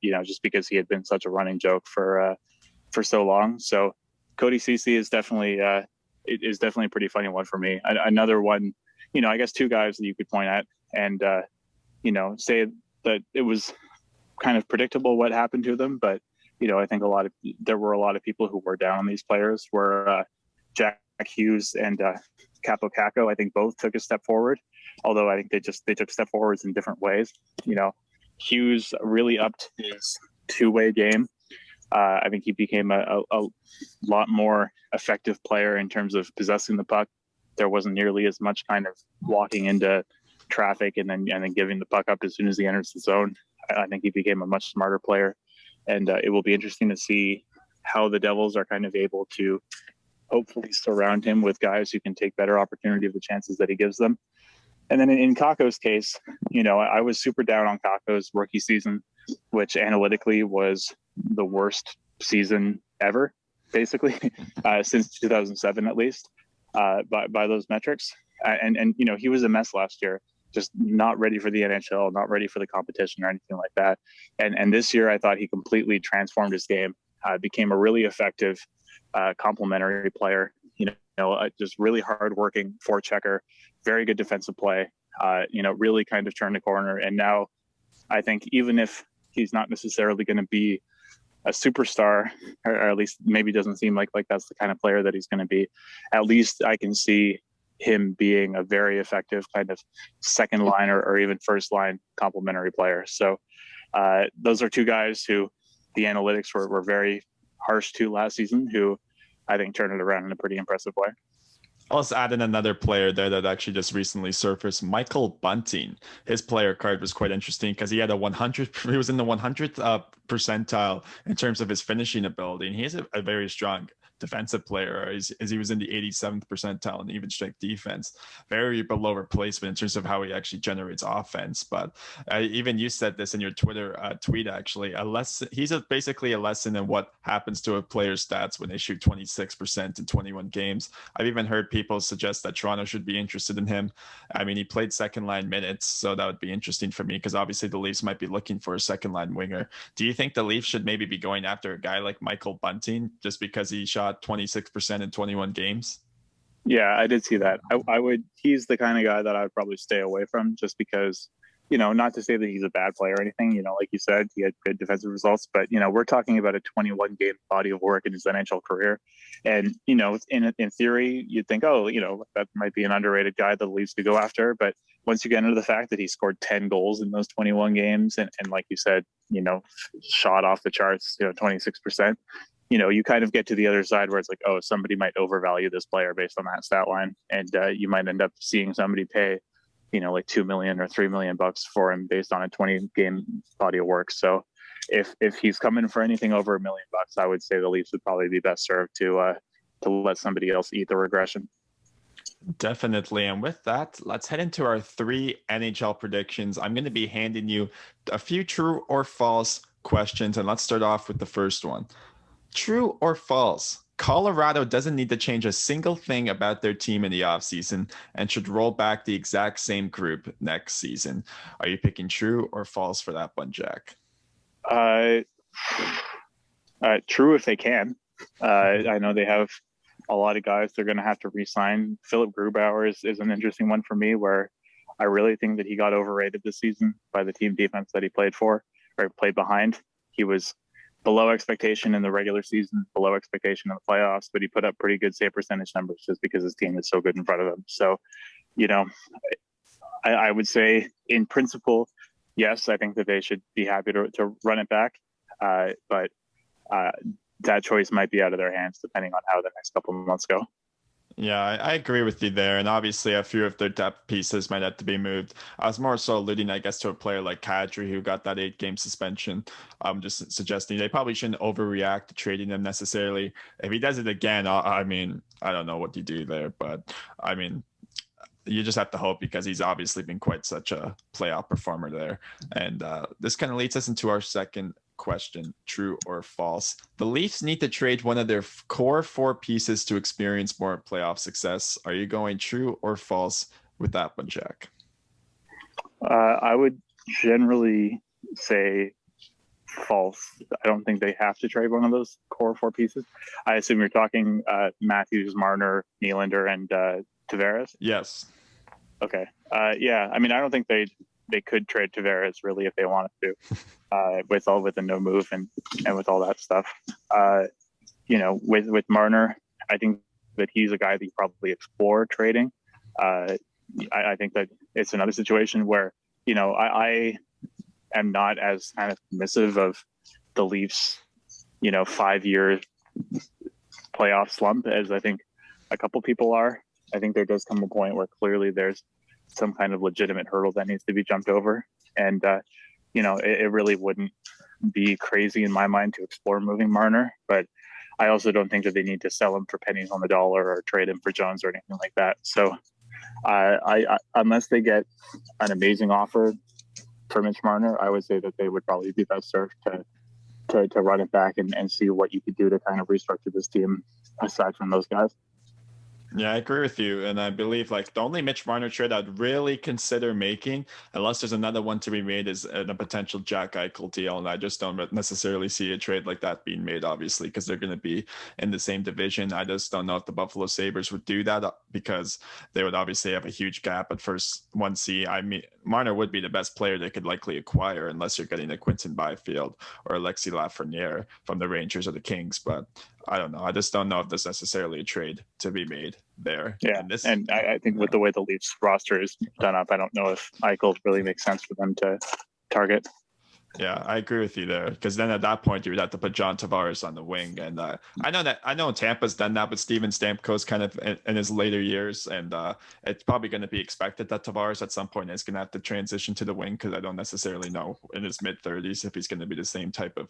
you know, just because he had been such a running joke for so long. So Cody Ceci is definitely a pretty funny one for me. Another one, you know, I guess 2 guys that you could point at and, you know, say that it was kind of predictable what happened to them. But, you know, I think there were a lot of people who were down on these players were Jack Hughes and Capo Caco. I think both took a step forward, although I think they took step forwards in different ways. You know, Hughes really upped his 2-way game. I think he became a lot more effective player in terms of possessing the puck. There wasn't nearly as much kind of walking into traffic and then giving the puck up as soon as he enters the zone. I think he became a much smarter player, and it will be interesting to see how the Devils are kind of able to hopefully surround him with guys who can take better opportunity of the chances that he gives them. And then in Kakko's case, you know, I was super down on Kakko's rookie season, which analytically was the worst season ever, basically, since 2007 at least, by those metrics. And you know, he was a mess last year, just not ready for the NHL, not ready for the competition or anything like that. And this year, I thought he completely transformed his game, became a really effective complementary player. You know, just really hardworking forechecker, very good defensive play. You know, really kind of turned the corner. And now, I think even if he's not necessarily going to be a superstar, or at least maybe doesn't seem like that's the kind of player that he's going to be, at least I can see him being a very effective kind of second line or even first line complementary player. So those are 2 guys who the analytics were very harsh to last season, who I think turned it around in a pretty impressive way. Let's add in another player there that actually just recently surfaced, Michael Bunting. His player card was quite interesting because he had he was in the 100th percentile in terms of his finishing ability. And he is a very strong defensive player, as he was in the 87th percentile in even strength defense, very below replacement in terms of how he actually generates offense. But even you said this in your Twitter tweet, actually, he's basically a lesson in what happens to a player's stats when they shoot 26% in 21 games. I've even heard people suggest that Toronto should be interested in him. I mean, he played second line minutes, so that would be interesting for me because obviously the Leafs might be looking for a second line winger. Do you think the Leafs should maybe be going after a guy like Michael Bunting just because he shot 26% in 21 games? Yeah, I did see that. I would. He's the kind of guy that I would probably stay away from, just because, you know, not to say that he's a bad player or anything. You know, like you said, he had good defensive results, but you know, we're talking about a 21 game body of work in his NHL career, and you know, in theory, you'd think, oh, you know, that might be an underrated guy that the Leafs could go after. But once you get into the fact that he scored 10 goals in those 21 games, and like you said, you know, shot off the charts, you know, 26%. You know, you kind of get to the other side where it's like, oh, somebody might overvalue this player based on that stat line. And you might end up seeing somebody pay, you know, like $2 million or $3 million for him based on a 20 game body of work. So if he's coming for anything over $1 million, I would say the Leafs would probably be best served to let somebody else eat the regression. Definitely. And with that, let's head into our 3 NHL predictions. I'm going to be handing you a few true or false questions. And let's start off with the first one. True or false? Colorado doesn't need to change a single thing about their team in the offseason and should roll back the exact same group next season. Are you picking true or false for that one, Jack? True if they can. I know they have a lot of guys they're going to have to re-sign. Philip Grubauer is an interesting one for me, where I really think that he got overrated this season by the team defense that he played for or played behind. He was below expectation in the regular season, below expectation in the playoffs, but he put up pretty good save percentage numbers just because his team is so good in front of him. So, I would say in principle, yes, I think that they should be happy to run it back. But that choice might be out of their hands depending on how the next couple of months go. Yeah, I agree with you there. And obviously, a few of their depth pieces might have to be moved. I was more so alluding, I guess, to a player like Kadri, who got that 8-game suspension. I'm just suggesting they probably shouldn't overreact to trading him necessarily. If he does it again, I don't know what you do there. But, you just have to hope, because he's obviously been quite such a playoff performer there. And this kind of leads us into our second question: true or false? The Leafs need to trade one of their core 4 pieces to experience more playoff success. Are you going true or false with that one, Jack? I would generally say false. I don't think they have to trade one of those core 4 pieces. I assume you're talking Matthews, Marner, Nylander, and Tavares? Yes. Okay. Yeah. I don't think they could trade Tavares really if they wanted to, with the no move and with all that stuff. With Marner, I think that he's a guy that you probably explore trading. I think that it's another situation where, I am not as kind of submissive of the Leafs, 5-year playoff slump as I think a couple people are. I think there does come a point where clearly there's some kind of legitimate hurdle that needs to be jumped over. And, it really wouldn't be crazy in my mind to explore moving Marner, but I also don't think that they need to sell him for pennies on the dollar or trade him for Jones or anything like that. So I unless they get an amazing offer for Mitch Marner, I would say that they would probably be best served to run it back and see what you could do to kind of restructure this team aside from those guys. Yeah, I agree with you. And I believe the only Mitch Marner trade I'd really consider making, unless there's another one to be made, is a potential Jack Eichel deal. And I just don't necessarily see a trade like that being made, obviously, because they're going to be in the same division. I just don't know if the Buffalo Sabres would do that, because they would obviously have a huge gap at first 1C. Marner would be the best player they could likely acquire, unless you're getting a Quinton Byfield or Alexis Lafreniere from the Rangers or the Kings. But I don't know. I just don't know if there's necessarily a trade to be made there. Yeah, and I think with the way the Leafs roster is done up, I don't know if Eichel really makes sense for them to target. Yeah, I agree with you there, because then at that point you would have to put John Tavares on the wing, and I know Tampa's done that, but Steven Stamkos kind of in his later years, and it's probably going to be expected that Tavares at some point is going to have to transition to the wing, because I don't necessarily know in his mid-30s if he's going to be the same type of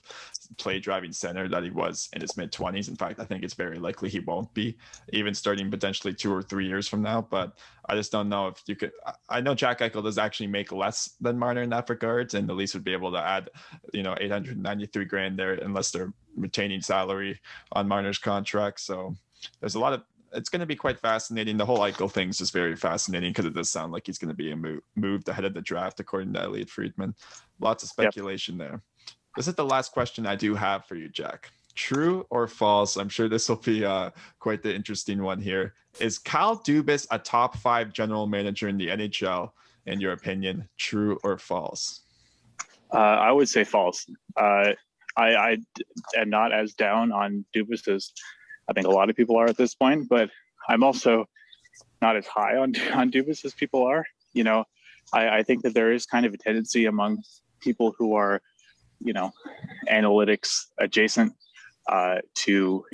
play-driving center that he was in his mid-20s. In fact, I think it's very likely he won't be, even starting potentially 2 or 3 years from now. But I just don't know if you could. I know Jack Eichel does actually make less than Marner in that regard, and the Leafs would be able to add $893,000 there, unless they're retaining salary on Marner's contract. So there's a lot of, it's going to be quite fascinating. The whole Eichel thing is just very fascinating, because it does sound like he's going to be moved ahead of the draft, according to Elliot Friedman. Lots of speculation there. This is the last question I do have for you, Jack. True or false? I'm sure this will be quite the interesting one here. Is Kyle Dubas a top 5 general manager in the NHL, in your opinion? True or false? I would say false. I am not as down on Dubas as I think a lot of people are at this point, but I'm also not as high on Dubas as people are. I think that there is kind of a tendency among people who are, analytics adjacent to,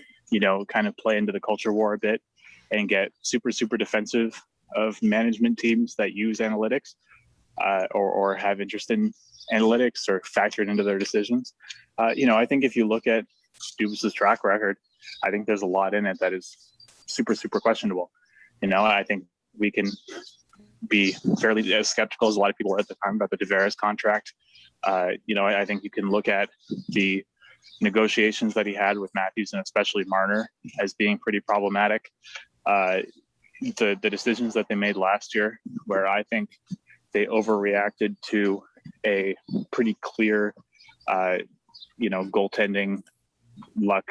kind of play into the culture war a bit and get super, super defensive of management teams that use analytics or have interest in analytics or factor it into their decisions. I think if you look at Dubas's track record, I think there's a lot in it that is super, super questionable. I think we can be fairly as skeptical as a lot of people were at the time about the Tavares contract. I think you can look at the negotiations that he had with Matthews and especially Marner as being pretty problematic. The decisions that they made last year, where I think they overreacted to a pretty clear, goaltending luck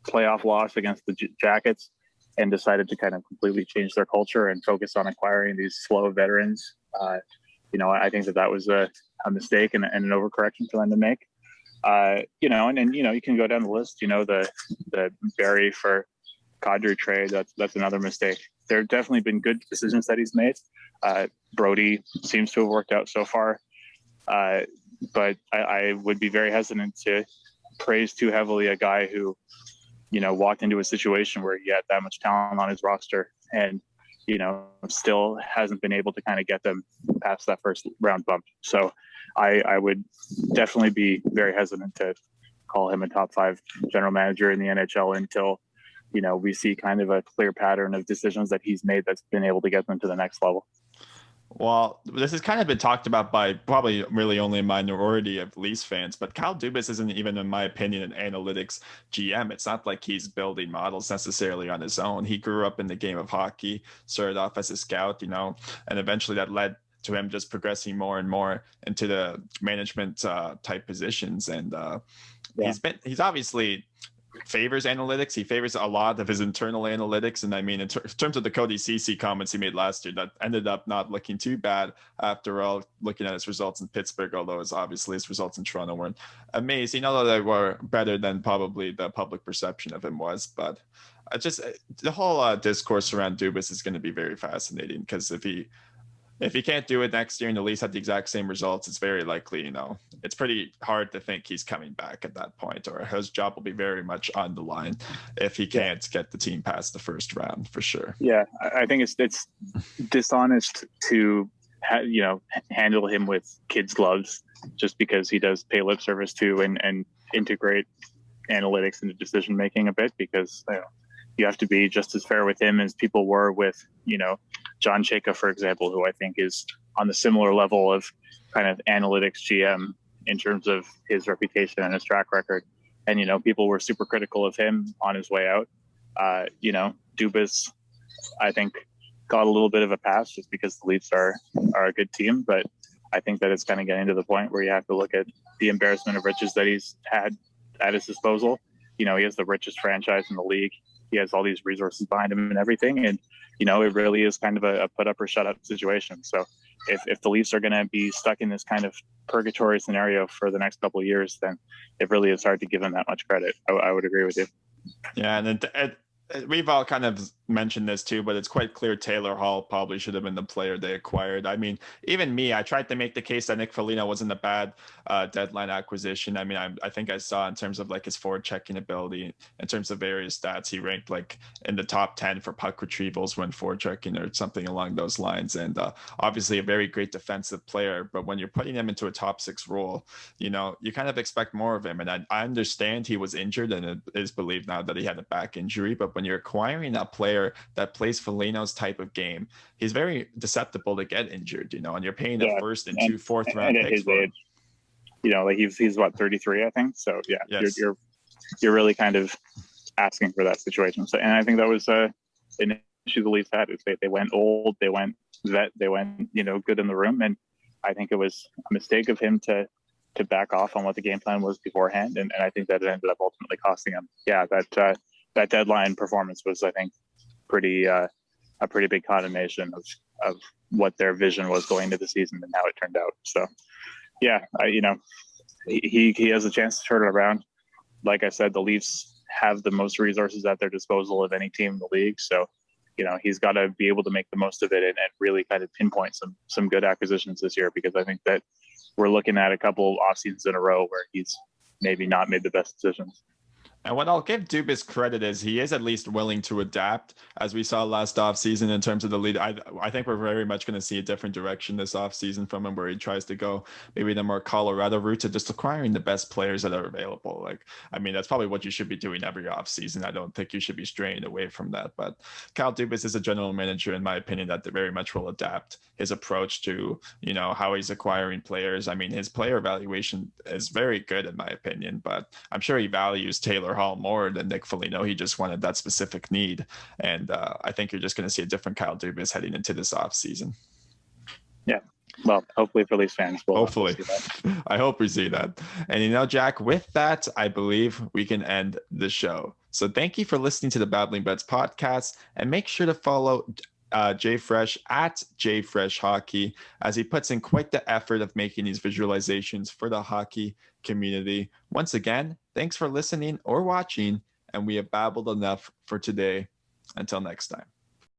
playoff loss against the Jackets, and decided to kind of completely change their culture and focus on acquiring these slow veterans. I think that was a mistake and an overcorrection for them to make. You can go down the list. The Barry for Kadri trade. That's another mistake. There have definitely been good decisions that he's made. Brody seems to have worked out so far, but I would be very hesitant to praise too heavily a guy who, walked into a situation where he had that much talent on his roster and, still hasn't been able to kind of get them past that first round bump. So I would definitely be very hesitant to call him a top 5 general manager in the NHL until, we see kind of a clear pattern of decisions that he's made that's been able to get them to the next level. Well, this has kind of been talked about by probably really only a minority of Leafs fans, but Kyle Dubas isn't even, in my opinion, an analytics GM. It's not like he's building models necessarily on his own. He grew up in the game of hockey, started off as a scout, and eventually that led to him just progressing more and more into the management type positions. And he's obviously favors analytics. He favors a lot of his internal analytics. And I mean, in terms of the Cody Ceci comments he made last year, that ended up not looking too bad after all, looking at his results in Pittsburgh, although obviously his results in Toronto weren't amazing, although they were better than probably the public perception of him was. But the whole discourse around Dubas is going to be very fascinating, because if he can't do it next year and the Leafs have the exact same results, it's very likely, it's pretty hard to think he's coming back at that point, or his job will be very much on the line if he can't get the team past the first round, for sure. Yeah, I think it's dishonest to handle him with kids' gloves just because he does pay lip service to and integrate analytics into decision making a bit, because you have to be just as fair with him as people were with John Chayka, for example, who I think is on the similar level of kind of analytics GM in terms of his reputation and his track record. And, people were super critical of him on his way out. Dubas, I think, got a little bit of a pass just because the Leafs are a good team. But I think that it's kind of getting to the point where you have to look at the embarrassment of riches that he's had at his disposal. He has the richest franchise in the league. He has all these resources behind him and everything. And, it really is kind of a put up or shut up situation. So if the Leafs are going to be stuck in this kind of purgatory scenario for the next couple of years, then it really is hard to give them that much credit. I would agree with you. Yeah. And we've all kind of mentioned this too, but it's quite clear Taylor Hall probably should have been the player they acquired. I mean, even me, I tried to make the case that Nick Foligno wasn't a bad deadline acquisition. I mean, I think I saw in terms of like his forward checking ability, in terms of various stats, he ranked like in the top 10 for puck retrievals when forward checking or something along those lines. And obviously a very great defensive player, but when you're putting him into a top 6 role, you kind of expect more of him. And I understand he was injured, and it is believed now that he had a back injury, but when you're acquiring a player that plays Foligno's type of game, he's very susceptible to get injured, and you're paying the first and 2 fourth round picks for him. He's what, 33, I think. So yeah, yes. You're really kind of asking for that situation. So, and I think that was an issue the Leafs had. Is they went old, they went vet, they went good in the room, and I think it was a mistake of him to back off on what the game plan was beforehand, and I think that it ended up ultimately costing him. Yeah, that deadline performance was, I think, a pretty big condemnation of what their vision was going into the season and how it turned out. So, yeah, he has a chance to turn it around. Like I said, the Leafs have the most resources at their disposal of any team in the league. So, he's got to be able to make the most of it and really kind of pinpoint some good acquisitions this year, because I think that we're looking at a couple off seasons in a row where he's maybe not made the best decisions. And what I'll give Dubas credit is he is at least willing to adapt, as we saw last offseason in terms of the lead. I think we're very much going to see a different direction this offseason from him, where he tries to go maybe the more Colorado route to just acquiring the best players that are available. Like, I mean, that's probably what you should be doing every offseason. I don't think you should be straying away from that. But Kyle Dubas is a general manager, in my opinion, that very much will adapt his approach to, you know, how he's acquiring players. I mean, his player evaluation is very good, in my opinion, but I'm sure he values Taylor Hall more than Nick Foligno. He just wanted that specific need. And I think you're just going to see a different Kyle Dubas heading into this offseason. Yeah. Well, hopefully for Leafs fans. Hopefully. I hope we see that. And, you know, Jack, with that, I believe we can end the show. So thank you for listening to the Babbling Buds podcast, and make sure to follow JFresh at JFresh Hockey, as he puts in quite the effort of making these visualizations for the hockey community. Once again, thanks for listening or watching, and we have babbled enough for today. Until next time.